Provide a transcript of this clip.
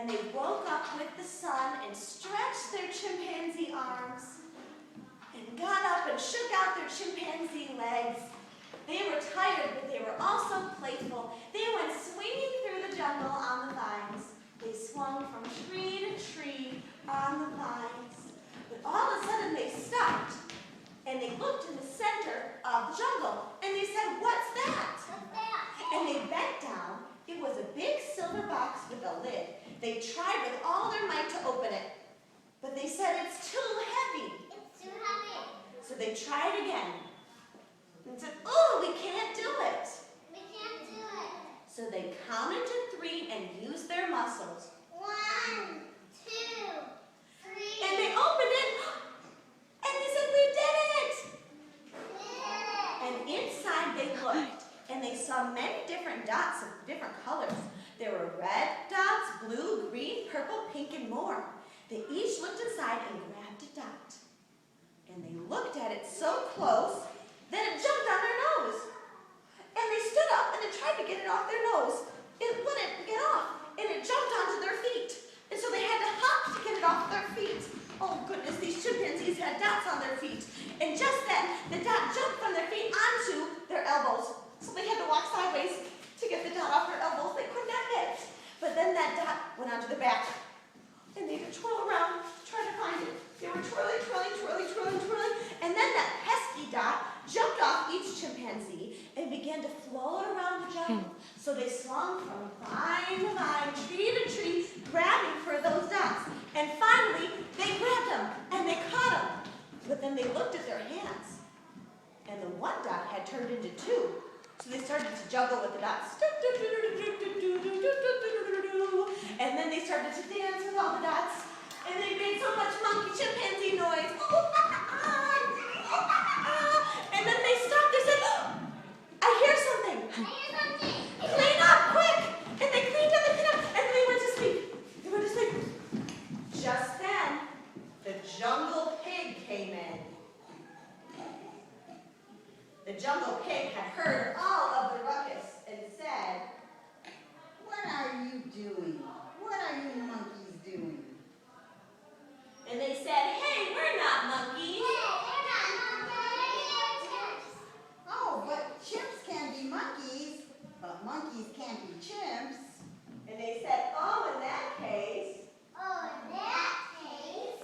and they woke up with the sun and stretched their chimpanzee arms and got up and shook out their chimpanzee legs. They were tired, but they were also playful. They went swinging through the jungle on the vines. They swung from tree to tree on the vines. But all of a sudden they stopped and they looked in the center of the jungle and they said, "What's that?" And they bent down. It was a big silver box with a lid. They tried with all their might to open it, but they said, "It's too heavy." It's too heavy. So they tried again and said, "Oh, we can't do it." We can't do it. So they counted to 3 and used their muscles. 1, 2, 3. And they opened it, and they said, "We did it!" And inside they looked, and they saw many different dots of different colors. There were red dots, blue, green, purple, pink, and more. They each looked inside and grabbed a dot. And they looked at it so close that it jumped on their nose. And they stood up and they tried to get it off their nose. It wouldn't get off, and it jumped onto their feet. And so they had to hop to get it off their feet. Oh goodness, these chimpanzees had dots on their feet. And just then, the dot jumped from their feet onto their elbows. So they had to walk sideways to get the dot off their elbows. They could not get it. But then that dot went onto their back. And they had to twirl around to try to find it. They were twirling, twirling, twirling, twirling, twirling. And then that pesky dot jumped off each chimpanzee and began to float around the jungle. So they swung from vine to vine, tree to tree, grabbing for those dots. And finally, they grabbed them and they caught them. But then they looked at their hands. And the one dot had turned into 2. So they started to juggle with the dots. And then they started to dance with all the dots. And they made so much monkey chimpanzee noise. And then they stopped. They said, "I hear something. Clean up, quick!" And they cleaned up and cleaned up. And then they went to sleep. They went to sleep. Just then, the jungle pig came in. The jungle pig had heard all of the ruckus and said, "What are you doing? What are you monkeys doing?" and they said, "Hey, we're not monkeys." "Oh, but chimps can be monkeys, but monkeys can't be chimps." And they said, "Oh, in that case." Oh, in that case.